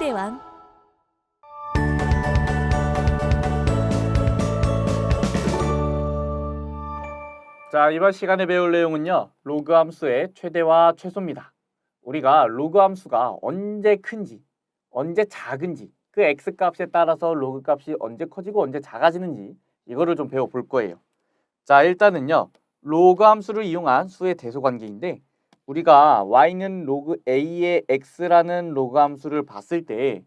수의 왕. 자, 이번 시간에 배울 내용은요. 로그 함수의 최대와 최소입니다. 우리가 로그 함수가 언제 큰지, 언제 작은지, 그 x 값에 따라서 로그 값이 언제 커지고 언제 작아지는지 이거를 좀 배워볼 거예요. 자, 일단은요. 로그 함수를 이용한 수의 대소 관계인데 우리가 y는 로그 a의 x라는 로그 함수를 봤을 때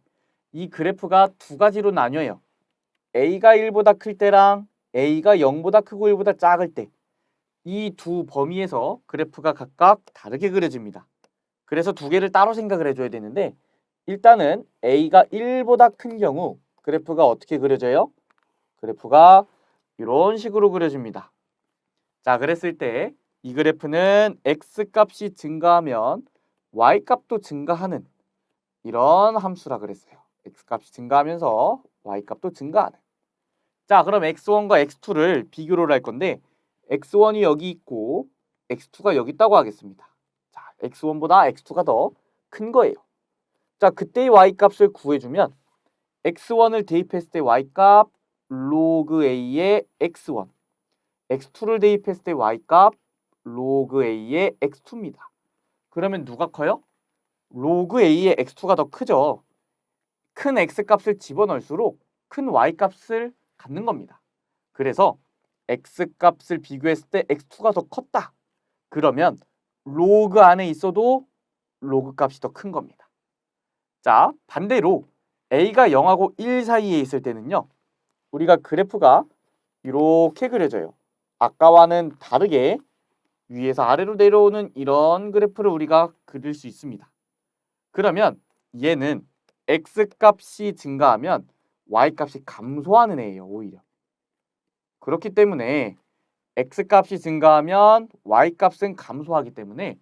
이 그래프가 두 가지로 나뉘어요. a가 1보다 클 때랑 a가 0보다 크고 1보다 작을 때 이 두 범위에서 그래프가 각각 다르게 그려집니다. 그래서 두 개를 따로 생각을 해줘야 되는데 일단은 a가 1보다 큰 경우 그래프가 어떻게 그려져요? 그래프가 이런 식으로 그려집니다. 자, 그랬을 때 이 그래프는 x값이 증가하면 y값도 증가하는 이런 함수라 그랬어요. x값이 증가하면서 y값도 증가하는. 자, 그럼 x1과 x2를 비교를 할 건데 x1이 여기 있고 x2가 여기 있다고 하겠습니다. 자, x1보다 x2가 더 큰 거예요. 자, 그때의 y값을 구해주면 x1을 대입했을 때 y값 로그 a의 x1, x2를 대입했을 때 y값 로그 a의 x2입니다. 그러면 누가 커요? 로그 a의 x2가 더 크죠. 큰 x값을 집어넣을수록 큰 y값을 갖는 겁니다. 그래서 x값을 비교했을 때 x2가 더 컸다. 그러면 로그 안에 있어도 로그 값이 더 큰 겁니다. 자, 반대로 a가 0하고 1 사이에 있을 때는요. 우리가 그래프가 이렇게 그려져요. 아까와는 다르게 위에서 아래로 내려오는 이런 그래프를 우리가 그릴 수 있습니다. 그러면 얘는 x값이 증가하면 y값이 감소하는 애예요. 오히려. 그렇기 때문에 x값이 증가하면 y값은 감소하기 때문에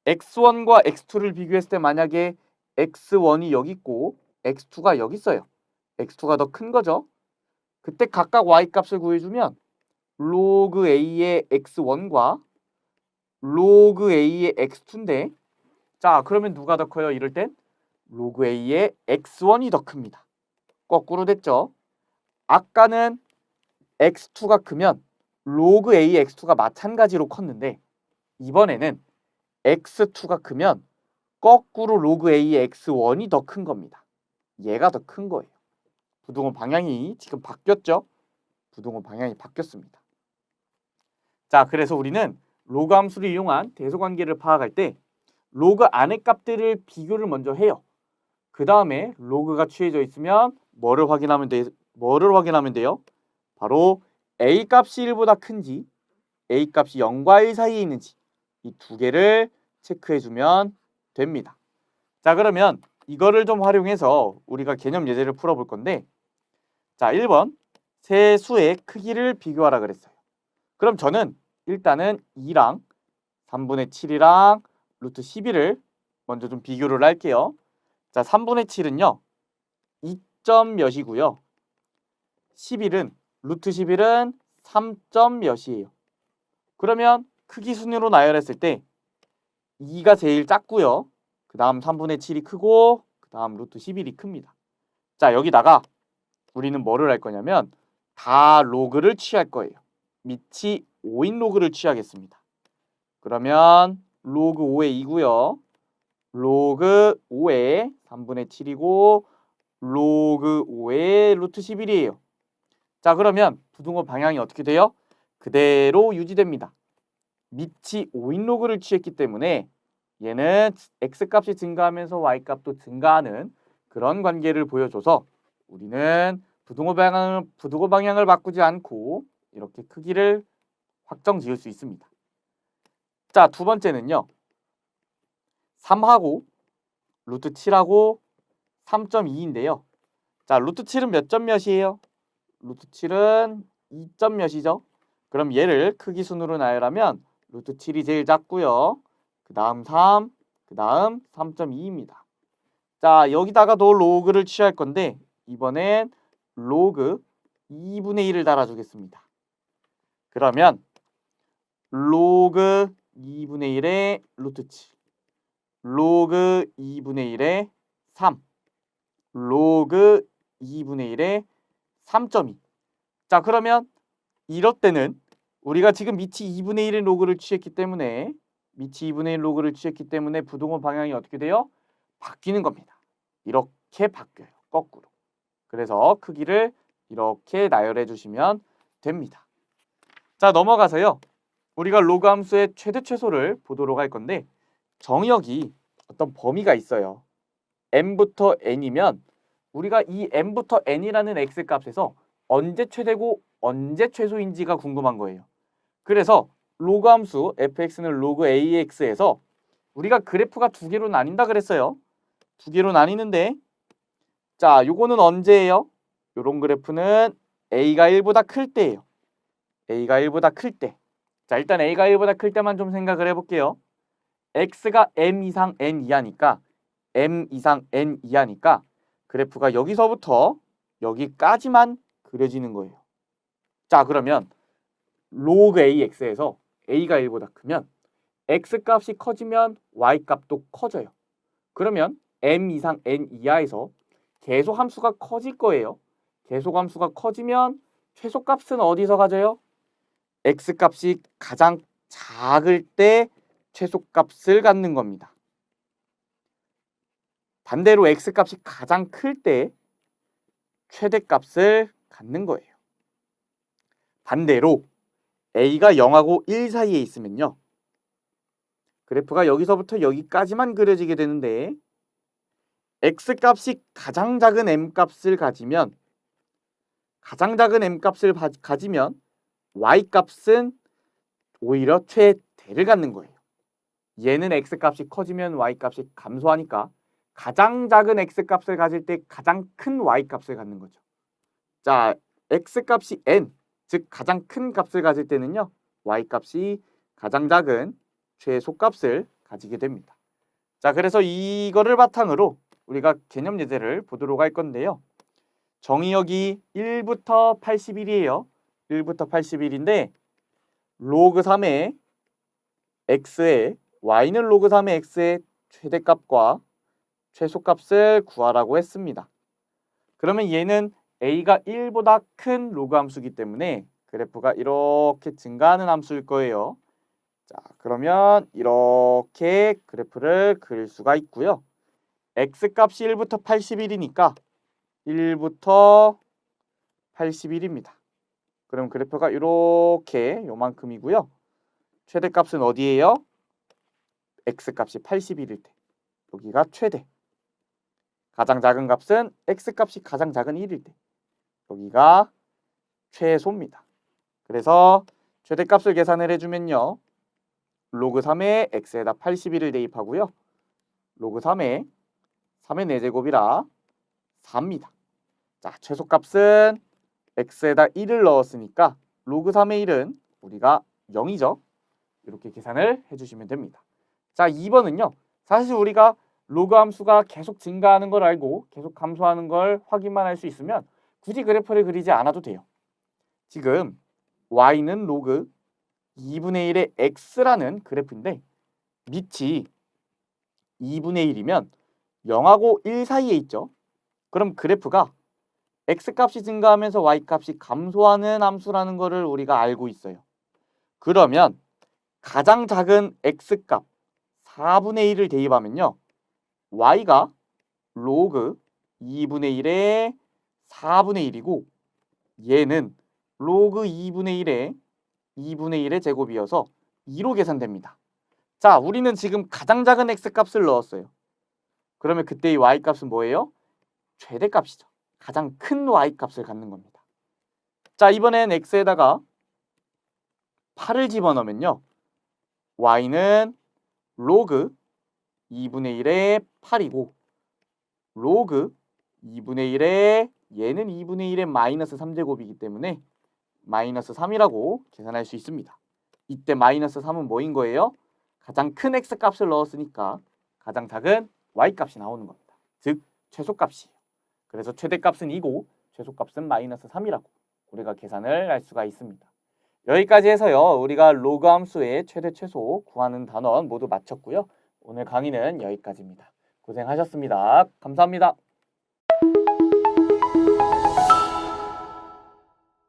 x1과 x2를 비교했을 때 만약에 x1이 여기 있고 x2가 여기 있어요. x2가 더 큰 거죠. 그때 각각 y값을 구해주면 로그 a의 x1과 로그 a의 x2인데 자, 그러면 누가 더 커요? 이럴 땐 로그 a의 x1이 더 큽니다. 거꾸로 됐죠? 아까는 x2가 크면 로그 a의 x2가 마찬가지로 컸는데 이번에는 x2가 크면 거꾸로 로그 a의 x1이 더 큰 겁니다. 얘가 더 큰 거예요. 부등호 방향이 지금 바뀌었죠? 부등호 방향이 바뀌었습니다. 자, 그래서 우리는 로그 함수를 이용한 대소관계를 파악할 때 로그 안의 값들을 비교를 먼저 해요. 그 다음에 로그가 취해져 있으면 뭐를 확인하면 돼요? 바로 a 값이 1보다 큰지 a 값이 0과 1 사이에 있는지 이 두 개를 체크해주면 됩니다. 자, 그러면 이거를 좀 활용해서 우리가 개념 예제를 풀어볼 건데 자, 1번 세 수의 크기를 비교하라 그랬어요. 그럼 저는 일단은 2랑 3분의 7이랑 루트 12를 먼저 좀 비교를 할게요. 자, 3분의 7은요 2점 몇이고요 11은 루트 11은 3점 몇이에요. 그러면 크기 순으로 나열했을 때 2가 제일 작고요. 그 다음 3분의 7이 크고 그 다음 루트 11이 큽니다. 자, 여기다가 우리는 뭐를 할 거냐면 다 로그를 취할 거예요. 밑이 5인 로그를 취하겠습니다. 그러면 로그 5의 2고요. 로그 5의 3분의 7이고 로그 5의 루트 11이에요. 자, 그러면 부등호 방향이 어떻게 돼요? 그대로 유지됩니다. 밑이 5인 로그를 취했기 때문에 얘는 x값이 증가하면서 y값도 증가하는 그런 관계를 보여줘서 우리는 부등호 방향을 바꾸지 않고 이렇게 크기를 확정 지을 수 있습니다. 자, 두 번째는요. 3하고 루트 7하고 3.2인데요. 자, 루트 7은 몇 점 몇이에요? 루트 7은 2점 몇이죠? 그럼 얘를 크기 순으로 나열하면 루트 7이 제일 작고요. 그 다음 3, 그 다음 3.2입니다. 자, 여기다가도 로그를 취할 건데 이번엔 로그 2분의 1을 달아주겠습니다. 그러면 로그 2분의 1의 루트 7 로그 2분의 1의 3 로그 2분의 1의 3.2. 자, 그러면 이럴 때는 우리가 지금 밑이 2분의 1의 로그를 취했기 때문에 부동호 방향이 어떻게 돼요? 바뀌는 겁니다. 이렇게 바뀌어요. 거꾸로. 그래서 크기를 이렇게 나열해 주시면 됩니다. 자, 넘어가서요. 우리가 로그 함수의 최대 최소를 보도록 할 건데 정의역이 어떤 범위가 있어요. m부터 n이면 우리가 이 m부터 n이라는 x값에서 언제 최대고 언제 최소인지가 궁금한 거예요. 그래서 로그 함수 fx는 로그 ax에서 우리가 그래프가 두 개로 나뉜다 그랬어요. 두 개로 나뉘는데 자, 요거는 언제예요? 요런 그래프는 a가 1보다 클 때예요. a가 1보다 클 때. 자, 일단 a가 1보다 클 때만 좀 생각을 해볼게요. x가 m 이상 n 이하니까 그래프가 여기서부터 여기까지만 그려지는 거예요. 자, 그러면 로그 ax에서 a가 1보다 크면 x값이 커지면 y값도 커져요. 그러면 m 이상 n 이하에서 계속함수가 커질 거예요. 계속함수가 커지면 최소값은 어디서 가져요? x값이 가장 작을 때 최소값을 갖는 겁니다. 반대로 x값이 가장 클 때 최대값을 갖는 거예요. 반대로 a가 0하고 1 사이에 있으면요. 그래프가 여기서부터 여기까지만 그려지게 되는데 x값이 가장 작은 m값을 가지면 y값은 오히려 최대를 갖는 거예요. 얘는 x값이 커지면 y값이 감소하니까 가장 작은 x값을 가질 때 가장 큰 y값을 갖는 거죠. 자, x값이 n, 즉 가장 큰 값을 가질 때는요. y값이 가장 작은 최소값을 가지게 됩니다. 자, 그래서 이거를 바탕으로 우리가 개념 예제를 보도록 할 건데요. 정의역이 1부터 81이에요. 1부터 81인데 로그 3의 x의 y는 로그 3의 x의 최대값과 최소값을 구하라고 했습니다. 그러면 얘는 a가 1보다 큰 로그 함수이기 때문에 그래프가 이렇게 증가하는 함수일 거예요. 자, 그러면 이렇게 그래프를 그릴 수가 있고요. x값이 1부터 81이니까 1부터 81입니다. 그럼 그래프가 이렇게 요만큼이고요. 최대값은 어디예요? x값이 81일 때. 여기가 최대. 가장 작은 값은 x값이 가장 작은 1일 때. 여기가 최소입니다. 그래서 최대값을 계산을 해주면요. 로그 3의 x에다 81을 대입하고요. 로그 3의 4제곱이라 4입니다. 자, 최소값은 x에다 1을 넣었으니까 로그 3의 1은 우리가 0이죠. 이렇게 계산을 해주시면 됩니다. 자, 2번은요. 사실 우리가 로그 함수가 계속 증가하는 걸 알고 계속 감소하는 걸 확인만 할 수 있으면 굳이 그래프를 그리지 않아도 돼요. 지금 y는 로그 2분의 1의 x라는 그래프인데 밑이 2분의 1이면 0하고 1 사이에 있죠. 그럼 그래프가 x값이 증가하면서 y값이 감소하는 함수라는 것을 우리가 알고 있어요. 그러면 가장 작은 x값 4분의 1을 대입하면요. y가 로그 2분의 1의 4분의 1이고 얘는 로그 2분의 1의 제곱이어서 2로 계산됩니다. 자, 우리는 지금 가장 작은 x값을 넣었어요. 그러면 그때 이 y값은 뭐예요? 최대값이죠. 가장 큰 y값을 갖는 겁니다. 자, 이번엔 x에다가 8을 집어넣으면요. y는 로그 2분의 1의 8이고 로그 2분의 1의 얘는 2분의 1의 마이너스 3제곱이기 때문에 마이너스 3이라고 계산할 수 있습니다. 이때 마이너스 3은 뭐인 거예요? 가장 큰 x값을 넣었으니까 가장 작은 y값이 나오는 겁니다. 즉 최소값이에요. 그래서 최대값은 2고 최소값은 마이너스 3이라고 우리가 계산을 할 수가 있습니다. 여기까지 해서요. 우리가 로그 함수의 최대 최소 구하는 단원 모두 마쳤고요. 오늘 강의는 여기까지입니다. 고생하셨습니다. 감사합니다.